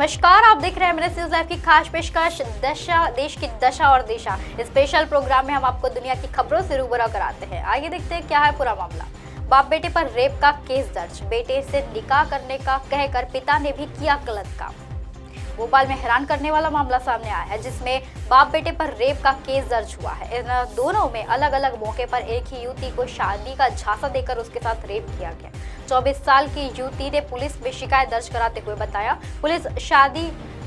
नमस्कार, आप देख रहे हैं मेरे न्यूज़ लाइव की खास पेशकश दशा देश की दशा और दिशा। इस स्पेशल प्रोग्राम में हम आपको दुनिया की खबरों से रूबरू कराते हैं। आइए देखते हैं क्या है पूरा मामला। बाप बेटे पर रेप का केस दर्ज, बेटे से निकाह करने का कहकर पिता ने भी किया गलत काम। भोपाल में हैरान करने वाला मामला सामने आया है, जिसमें बाप बेटे पर रेप का केस दर्ज हुआ है। इन दोनों में अलग अलग मौके पर एक ही युवती को शादी का झांसा देकर उसके साथ रेप किया गया। 24 साल की युवती ने पुलिस में शिकायत दर्ज कराते हुए बताया, पुलिस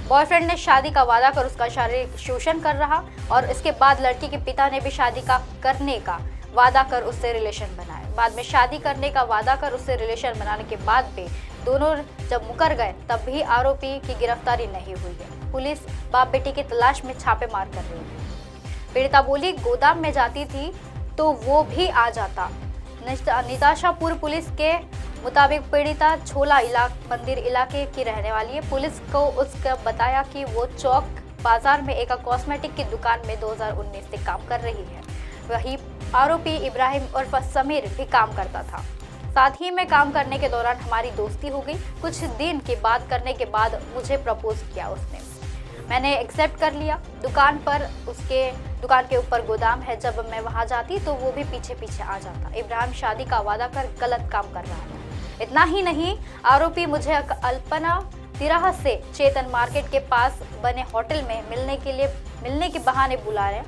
बॉयफ्रेंड ने शादी का वादा कर उसका शारीरिक शोषण कर रहा और इसके बाद लड़की के पिता ने भी शादी का करने का वादा कर उससे रिलेशन बनाए। बाद में शादी करने का वादा कर उससे रिलेशन बनाने के बाद भी दोनों जब मुकर गए तब भी आरोपी की गिरफ्तारी नहीं हुई है। पुलिस बाप बेटी की तलाश में छापेमार कर रही है। पीड़िता बोली, गोदाम में जाती थी तो वो भी आ जाता। निताशापुर पुलिस के मुताबिक पीड़िता छोला मंदिर इलाके की रहने वाली है। पुलिस को उसका बताया कि वो चौक बाजार में एक कॉस्मेटिक की दुकान में 2019 से काम कर रही है। वही आरोपी इब्राहिम उर्फ समीर भी काम करता था। साथ ही में काम करने के दौरान हमारी दोस्ती हो गई। कुछ दिन की बात करने के बाद मुझे प्रपोज किया उसने, मैंने एक्सेप्ट कर लिया। दुकान के ऊपर गोदाम है, जब मैं वहां जाती तो वो भी पीछे पीछे आ जाता। इब्राहिम शादी का वादा कर गलत काम कर रहा था। इतना ही नहीं, आरोपी मुझे अल्पना तिराहा से चेतन मार्केट के पास बने होटल में मिलने के बहाने बुलाया।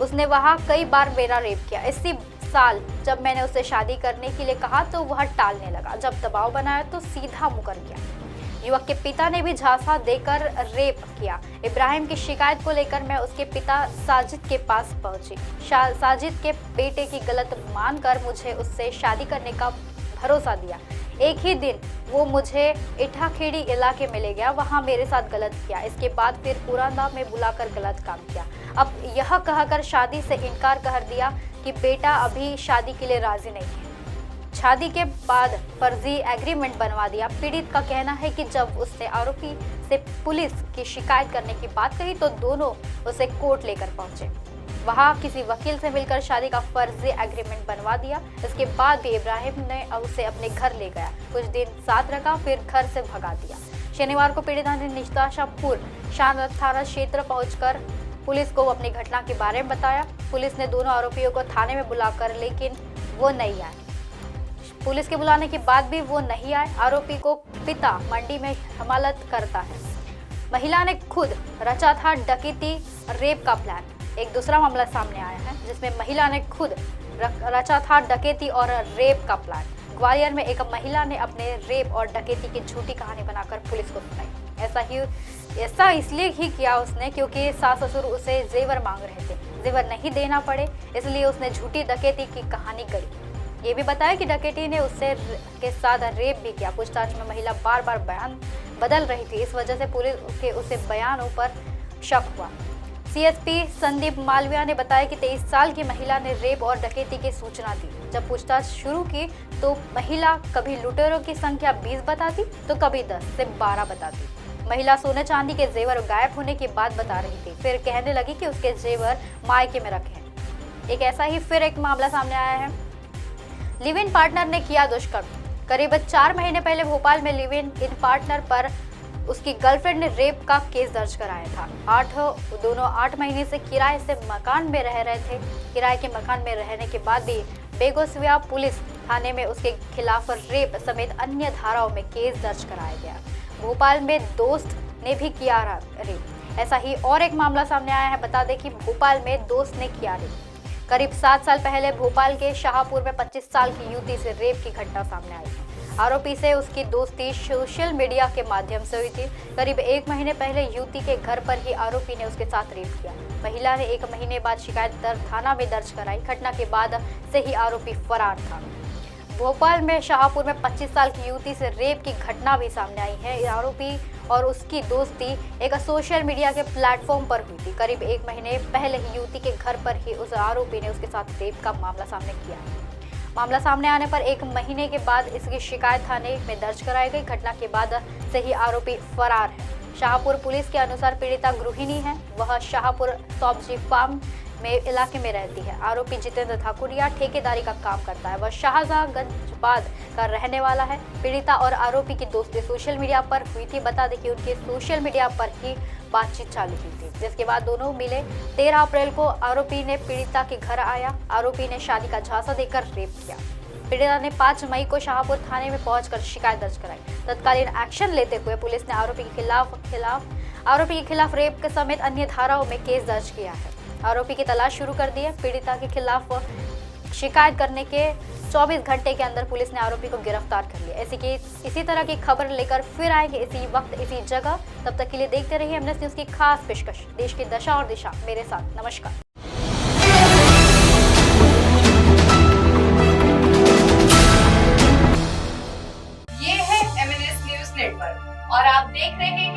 उसने वहां कई बार मेरा रेप किया। इसी साल जब मैंने उससे शादी करने के लिए कहा तो वह टालने लगा। जब दबाव बनाया तो सीधा मुकर गया। युवक के पिता ने भी झांसा देकर रेप किया। इब्राहिम की शिकायत को लेकर मैं उसके पिता साजिद के पास पहुंची। साजिद के बेटे की गलत मानकर मुझे उससे शादी करने का भरोसा दिया। एक ही दिन वो मुझे इटाखेड़ी इलाके में ले गया, वहां मेरे साथ गलत किया। इसके बाद फिर पुराना में बुलाकर गलत काम किया। अब यह कहकर शादी से इनकार कर दिया कि बेटा अभी शादी के लिए राजी नहीं है। शादी के बाद फर्जी एग्रीमेंट बनवा दिया। पीड़ित का कहना है कि जब उसने आरोपी से पुलिस की शिकायत करने की बात कही तो दोनों उसे कोर्ट लेकर पहुंचे। वहां किसी वकील से मिलकर शादी का फर्जी एग्रीमेंट बनवा दिया। इसके बाद भी इब्राहिम ने उसे अपने घर ले गया, कुछ दिन साथ रखा, फिर घर से भगा दिया। शनिवार को पीड़िता ने निताशापुर थाना क्षेत्र पहुंचकर पुलिस को अपनी घटना के बारे में बताया। पुलिस ने दोनों आरोपियों को थाने में बुलाकर, लेकिन वो नहीं आए। पुलिस के बुलाने के बाद भी वो नहीं आए। आरोपी को पिता मंडी में हमालत करता है। महिला ने खुद रचा था डकैती रेप का प्लान। एक दूसरा मामला सामने आया है, जिसमें महिला ने खुद रचा था डकैती और रेप का प्लान। ग्वालियर में एक महिला ने अपने रेप और डकैती की झूठी कहानी बनाकर पुलिस को सुनाई। ऐसा इसलिए ही किया उसने क्योंकि सास ससुर उसे जेवर मांग रहे थे। जेवर नहीं देना पड़े इसलिए उसने झूठी डकैती की कहानी गढ़ी। ये भी बताया कि डकैती ने उससे के साथ रेप भी किया। पूछताछ में महिला बार बार बयान बदल रही थी, इस वजह से पुलिस के उसे बयानों पर शक हुआ। सीएसपी संदीप मालविया ने बताया कि 23 साल की महिला ने रेप और डकैती की सूचना दी। जब पूछताछ शुरू की तो महिला कभी लुटेरों की संख्या 20 बताती तो कभी 10 से 12 बताती। महिला सोने चांदी के जेवर गायब होने की बात बता रही थी, फिर कहने लगी कि उसके जेवर मायके में रखे हैं। एक ऐसा ही फिर एक मामला सामने आया है। लिव इन पार्टनर ने किया दुष्कर्म। करीब 4 महीने पहले भोपाल में लिव इन पार्टनर पर उसकी गर्लफ्रेंड ने रेप का केस दर्ज कराया था। दोनों 8 महीने से किराए से मकान में रह रहे थे। किराए के मकान में रहने के बाद भी बेगूसराय पुलिस थाने में उसके खिलाफ रेप समेत अन्य धाराओं में केस दर्ज कराया गया। भोपाल में दोस्त ने भी किया रेप। ऐसा ही और एक मामला सामने आया है। बता दें कि भोपाल में दोस्त ने किया रेप। करीब 7 साल पहले भोपाल के शाहपुर में 25 साल की युवती से रेप की घटना सामने आई है। आरोपी से उसकी दोस्ती सोशल मीडिया के माध्यम से हुई थी। करीब 1 महीने पहले युवती के घर पर ही आरोपी ने उसके साथ रेप किया। महिला ने 1 महीने बाद शिकायत थाना में दर्ज कराई। घटना के बाद से ही आरोपी फरार था। भोपाल में शाहपुर में 25 साल की युवती से रेप की घटना भी सामने आई है। आरोपी और उसकी दोस्ती एक सोशल मीडिया के प्लेटफॉर्म पर हुई थी। करीब 1 महीने पहले ही युवती के घर पर ही उस आरोपी ने उसके साथ रेप का मामला सामने किया। मामला सामने आने पर 1 महीने के बाद इसकी शिकायत थाने में दर्ज कराई गई। घटना के बाद से ही आरोपी फरार है। शाहपुर पुलिस के अनुसार पीड़िता गृहिणी है। वह शाहपुर सब्जी फार्म में इलाके में रहती है। आरोपी जितेंद्र ठाकुरिया ठेकेदारी का काम करता है। वह शाहजहांगंज का रहने वाला है। पीड़िता और आरोपी की दोस्ती सोशल मीडिया पर हुई थी। बता दें कि उनके सोशल मीडिया पर ही बातचीत चालू हुई थी, जिसके बाद दोनों मिले। 13 अप्रैल को आरोपी ने पीड़िता के घर आया। आरोपी ने शादी का झांसा देकर रेप किया। पीड़िता ने 5 मई को शाहपुर थाने में पहुंचकर शिकायत दर्ज कराई। तत्कालीन एक्शन लेते हुए पुलिस ने आरोपी के खिलाफ रेप के समेत अन्य धाराओं में केस दर्ज किया है। आरोपी की तलाश शुरू कर दी है। पीड़िता के खिलाफ शिकायत करने के 24 घंटे के अंदर पुलिस ने आरोपी को गिरफ्तार कर लिया। इसी तरह की खबर लेकर फिर आएंगे इसी वक्त इसी जगह। तब तक के लिए देखते रहिए एमनेस न्यूज की खास पेशकश, देश की दशा और दिशा मेरे साथ। नमस्कार। ये है एमएनएस न्यूज नेटवर्क और आप देख रहे हैं